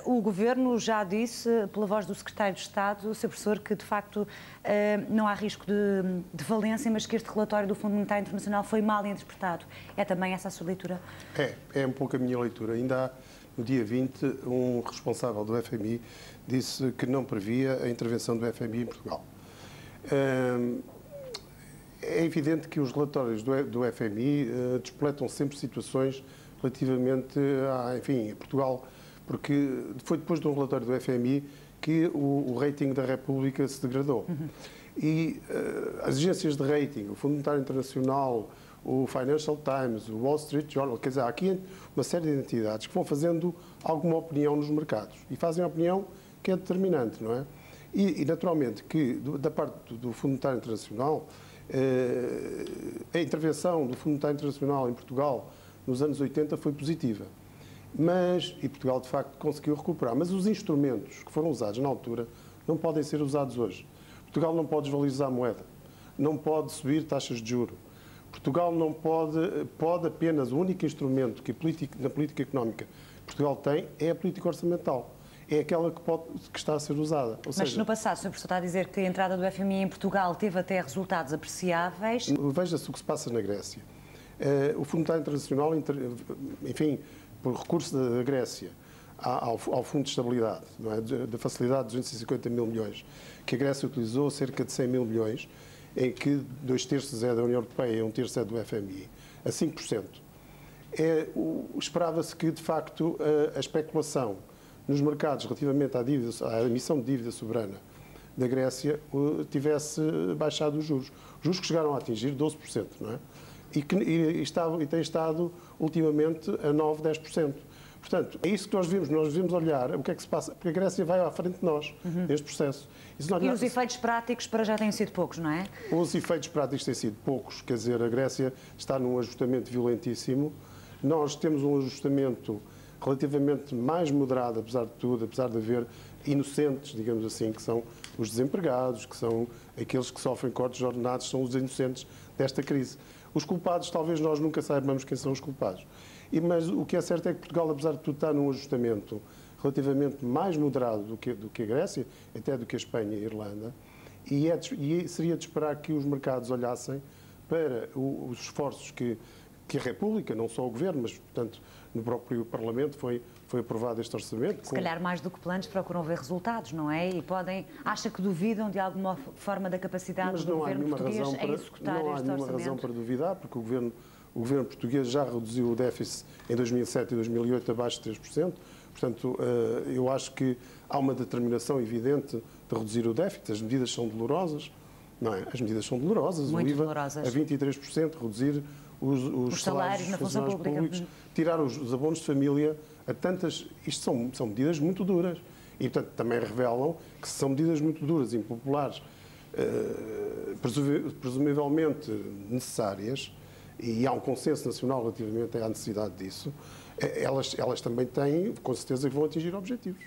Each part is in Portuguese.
O Governo já disse, pela voz do Secretário de Estado, Sr. Professor, que de facto não há risco de falência, mas que este relatório do Fundo Monetário Internacional foi mal interpretado. É também essa a sua leitura? É um pouco a minha leitura. Ainda há, no dia 20, um responsável do FMI disse que não previa a intervenção do FMI em Portugal. É evidente que os relatórios do FMI despletam sempre situações relativamente a Portugal, porque foi depois de um relatório do FMI que o rating da República se degradou. E as agências de rating, o Fundo Monetário Internacional, o Financial Times, o Wall Street Journal, quer dizer, há aqui uma série de entidades que vão fazendo alguma opinião nos mercados e fazem a opinião que é determinante, não é? E naturalmente, que da parte do Fundo Monetário Internacional, a intervenção do Fundo Monetário Internacional em Portugal nos anos 80 foi positiva. E Portugal, de facto, conseguiu recuperar. Mas os instrumentos que foram usados na altura não podem ser usados hoje. Portugal não pode desvalorizar a moeda, não pode subir taxas de juros. Portugal não pode apenas, o único instrumento que na política económica Portugal tem é a política orçamental. É aquela que está a ser usada. Mas seja, no passado, o Sr. Professor está a dizer que a entrada do FMI em Portugal teve até resultados apreciáveis. Veja-se o que se passa na Grécia. O Fundo Monetário Internacional, enfim, por recurso da Grécia ao Fundo de Estabilidade, não é? Da facilidade de 250 mil milhões, que a Grécia utilizou cerca de 100 mil milhões, em que 2/3 é da União Europeia e 1/3 é do FMI, a 5%. Esperava-se que, de facto, a especulação nos mercados relativamente à emissão de dívida soberana da Grécia tivesse baixado os juros. Juros que chegaram a atingir 12%, não é? E tem estado ultimamente a 9%, 10%. Portanto, é isso que nós devemos olhar o que é que se passa, porque a Grécia vai à frente de nós neste processo. E os efeitos práticos para já têm sido poucos, não é? Os efeitos práticos têm sido poucos, quer dizer, a Grécia está num ajustamento violentíssimo, nós temos um ajustamento relativamente mais moderado, apesar de tudo, apesar de haver inocentes, digamos assim, que são os desempregados, que são aqueles que sofrem cortes de ordenados, são os inocentes desta crise. Os culpados, talvez nós nunca saibamos quem são os culpados. Mas o que é certo é que Portugal, apesar de tudo, está num ajustamento relativamente mais moderado do que a Grécia, até do que a Espanha e a Irlanda, e seria de esperar que os mercados olhassem para os esforços que a República, não só o Governo, mas, portanto, no próprio Parlamento foi aprovado este orçamento. Se calhar mais do que planos procuram ver resultados, não é? E acha que duvidam de alguma forma da capacidade do Governo português em executar este orçamento? Não há nenhuma razão para duvidar, porque o Governo português já reduziu o déficit em 2007 e 2008 abaixo de 3%. Portanto, eu acho que há uma determinação evidente de reduzir o déficit. As medidas são dolorosas, não é? As medidas são dolorosas. Muito o IVA dolorosas. A 23%, reduzir os salários na função pública, tirar os abonos de família a tantas... Isto são medidas muito duras. E, portanto, também revelam que são medidas muito duras, impopulares, presumivelmente necessárias, e há um consenso nacional relativamente à necessidade disso, elas também têm, com certeza, que vão atingir objetivos.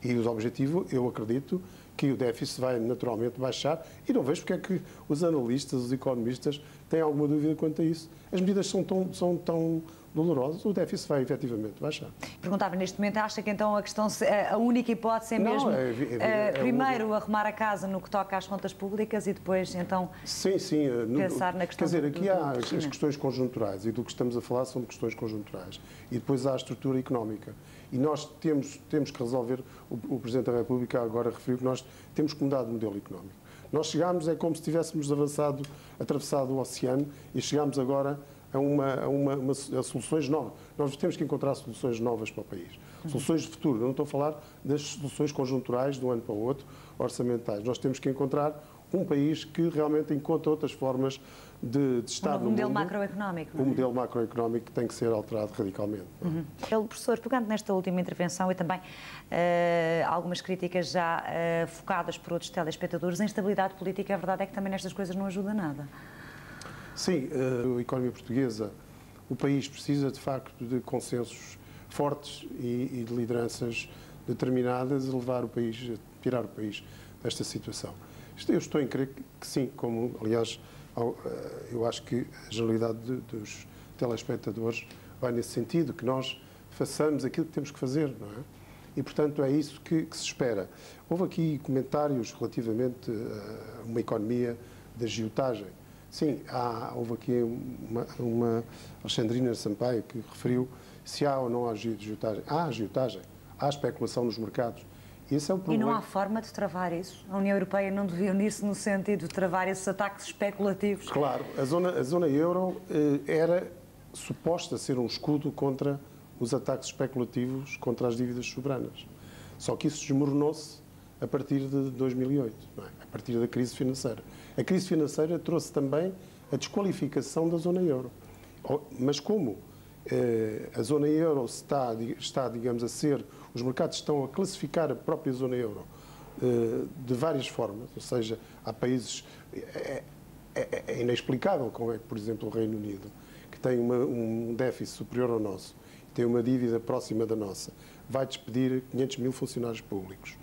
E os objetivos, eu acredito que o déficit vai naturalmente baixar, e não vejo porque é que os analistas, os economistas, têm alguma dúvida quanto a isso. As medidas são tão dolorosas, o déficit vai efetivamente baixar. Perguntava neste momento, acha que então a única hipótese é mesmo primeiro arrumar a casa no que toca às contas públicas e depois então pensar na questão? Quer dizer, aqui há as questões conjunturais, e do que estamos a falar são de questões conjunturais. E depois há a estrutura económica. E nós temos que resolver, o Presidente da República agora referiu que nós temos que mudar de modelo económico. Nós chegámos, é como se tivéssemos atravessado o oceano e chegámos agora a soluções novas. Nós temos que encontrar soluções novas para o país. Soluções de futuro. Eu não estou a falar das soluções conjunturais de um ano para o outro, orçamentais. Nós temos que encontrar um país que realmente encontre outras formas de estar no mundo. O modelo macroeconómico. O modelo macroeconómico tem que ser alterado radicalmente. Professor, pegando nesta última intervenção e também algumas críticas já focadas por outros telespectadores, a instabilidade política, a verdade é que também nestas coisas não ajuda nada. Sim, a economia portuguesa, o país precisa de facto de consensos fortes e de lideranças determinadas a levar o país, a tirar o país desta situação. Eu estou em crer que sim, como aliás eu acho que a generalidade dos telespectadores vai nesse sentido, que nós façamos aquilo que temos que fazer, não é? e, portanto, é isso que se espera. Houve aqui comentários relativamente a uma economia da agiotagem. Sim, houve aqui uma Alexandrina Sampaio que referiu se há ou não há agiotagem. Há agiotagem, há especulação nos mercados. Esse é o problema. E não há forma de travar isso? A União Europeia não devia unir-se no sentido de travar esses ataques especulativos? Claro, a zona euro era suposta ser um escudo contra os ataques especulativos contra as dívidas soberanas. Só que isso desmoronou-se a partir de 2008, não é? A partir da crise financeira. A crise financeira trouxe também a desqualificação da zona euro. Mas como a zona euro está, digamos, a ser... Os mercados estão a classificar a própria zona euro de várias formas, ou seja, há países... É inexplicável como é que, por exemplo, o Reino Unido, que tem um déficit superior ao nosso, tem uma dívida próxima da nossa, vai despedir 500 mil funcionários públicos.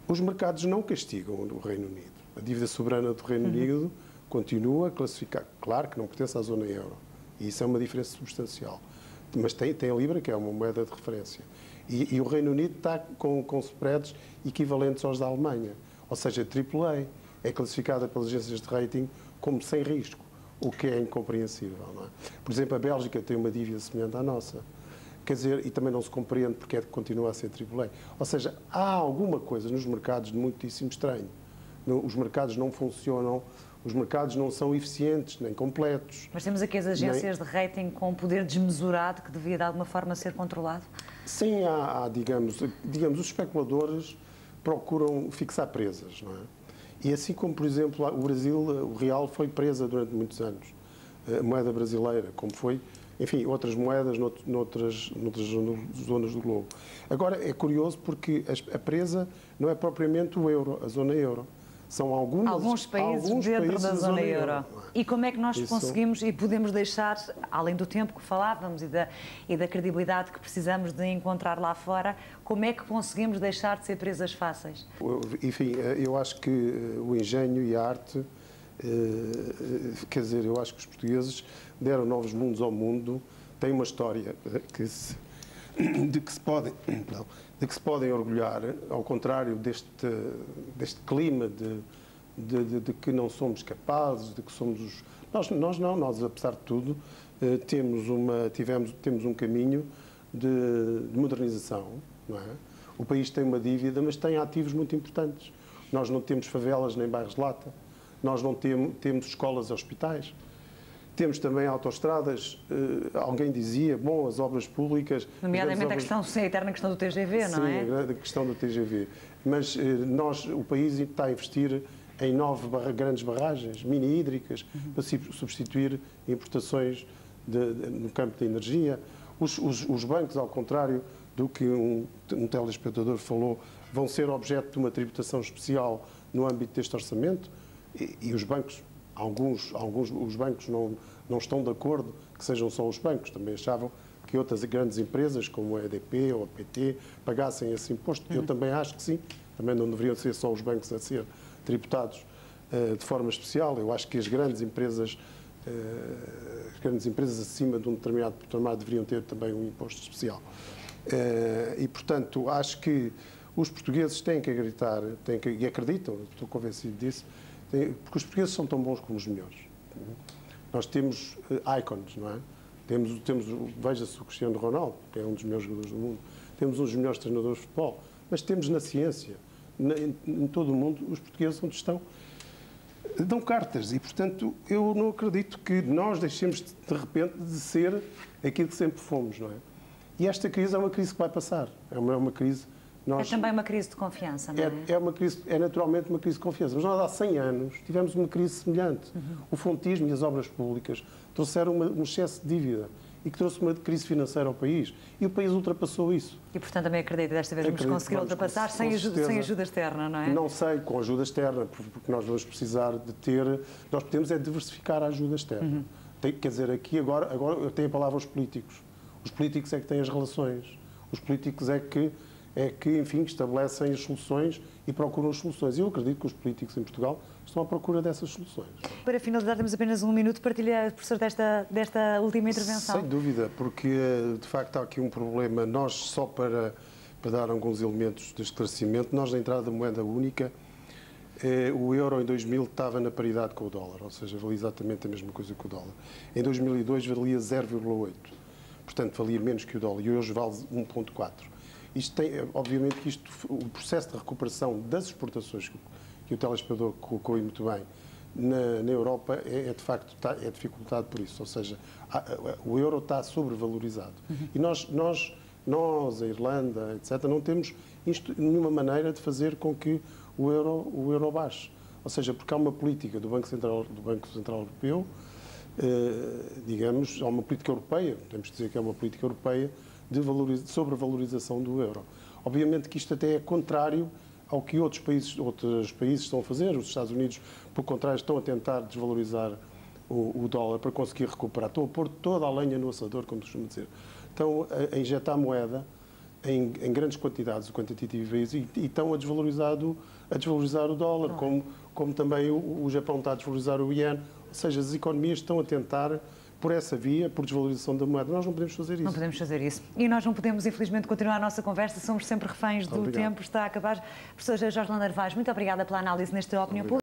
Os mercados não castigam o Reino Unido. A dívida soberana do Reino Unido continua a classificar. Claro que não pertence à zona euro. E isso é uma diferença substancial. Mas tem a Libra, que é uma moeda de referência. E o Reino Unido está com spreads equivalentes aos da Alemanha. Ou seja, AAA é classificada pelas agências de rating como sem risco, o que é incompreensível. Não é? Por exemplo, a Bélgica tem uma dívida semelhante à nossa. Quer dizer, e também não se compreende porque é que continua a ser AAA. Ou seja, há alguma coisa nos mercados de muitíssimo estranho. Os mercados não funcionam, os mercados não são eficientes, nem completos. Mas temos aqui as agências de rating com um poder desmesurado que devia de alguma forma ser controlado? Sim, digamos, os especuladores procuram fixar presas, não é? E assim como, por exemplo, o Brasil, o real foi presa durante muitos anos, a moeda brasileira, como foi, enfim, outras moedas noutras zonas do globo. Agora, é curioso porque a presa não é propriamente o euro, a zona euro. São alguns países dentro da zona euro. E como é que nós conseguimos e podemos deixar, além do tempo que falávamos e da credibilidade que precisamos de encontrar lá fora, como é que conseguimos deixar de ser presas fáceis? Enfim, eu acho que o engenho e a arte, quer dizer, eu acho que os portugueses deram novos mundos ao mundo, têm uma história de que se podem orgulhar, ao contrário deste clima de que não somos capazes, de que somos nós apesar de tudo temos um caminho de modernização, não é? O país tem uma dívida, mas tem ativos muito importantes. Nós não temos favelas nem bairros de lata, nós não temos escolas e hospitais. Temos também autoestradas, alguém dizia, bom, as obras públicas... Nomeadamente a eterna questão do TGV, não é? Sim, a questão do TGV. Mas o país está a investir em 9 grandes barragens mini-hídricas para substituir importações no campo da energia. Os bancos, ao contrário do que um telespectador falou, vão ser objeto de uma tributação especial no âmbito deste orçamento e os bancos... Os bancos não estão de acordo que sejam só os bancos. Também achavam que outras grandes empresas, como a EDP ou a PT, pagassem esse imposto. Eu também acho que sim. Também não deveriam ser só os bancos a ser tributados de forma especial. Eu acho que as grandes empresas acima de um determinado patamar deveriam ter também um imposto especial. E, portanto, acho que os portugueses têm que acreditar, e acreditam, estou convencido disso, porque os portugueses são tão bons como os melhores. Nós temos ícones, não é? Veja-se o Cristiano Ronaldo, que é um dos melhores jogadores do mundo. Temos um dos melhores treinadores de futebol. Mas temos na ciência, em todo o mundo, os portugueses onde estão, dão cartas. E, portanto, eu não acredito que nós deixemos, de repente, de ser aquilo que sempre fomos, não é? E esta crise é uma crise que vai passar. É uma crise... É também uma crise de confiança, não é? É naturalmente uma crise de confiança. Mas nós há 100 anos tivemos uma crise semelhante. O fontismo e as obras públicas trouxeram um excesso de dívida e que trouxe uma crise financeira ao país. E o país ultrapassou isso. E, portanto, também acredito que desta vez vamos conseguir ultrapassar sem ajuda externa, não é? Não sei, com ajuda externa, porque nós vamos precisar de ter... Nós podemos diversificar a ajuda externa. Quer dizer, aqui agora eu tenho a palavra os políticos. Os políticos é que têm as relações. Os políticos é que enfim, estabelecem as soluções e procuram as soluções. E eu acredito que os políticos em Portugal estão à procura dessas soluções. Para finalizar, temos apenas um minuto. Partilha, professor, desta última intervenção. Sem dúvida, porque de facto há aqui um problema. Nós, só para para dar alguns elementos de esclarecimento. Nós, na entrada da moeda única, o euro em 2000 estava na paridade com o dólar, ou seja, valia exatamente a mesma coisa que o dólar. Em 2002 valia 0,8, portanto valia menos que o dólar, e hoje vale 1,4. Isto tem, obviamente, que o processo de recuperação das exportações que o telespectador colocou aí muito bem na Europa de facto é dificultado por isso, ou seja, o euro está sobrevalorizado. E nós, a Irlanda, etc., não temos nenhuma maneira de fazer com que o euro baixe. Ou seja, porque há uma política do Banco Central Europeu, digamos, há uma política europeia, podemos dizer que é uma política europeia de sobrevalorização do euro. Obviamente que isto até é contrário ao que outros países estão a fazer. Os Estados Unidos, pelo contrário, estão a tentar desvalorizar o dólar para conseguir recuperar. Estão a pôr toda a lenha no assador, como costuma dizer. Estão a injetar moeda em grandes quantidades, o quantitative easing, e estão a desvalorizar o dólar, como também o Japão está a desvalorizar o iene. Ou seja, as economias estão a tentar, por essa via, por desvalorização da moeda. Nós não podemos fazer isso. Não podemos fazer isso. E nós não podemos, infelizmente, continuar a nossa conversa. Somos sempre reféns do tempo. Está a acabar. Professor Jorge Landeiro Vaz, muito obrigada pela análise neste Opinião Pública.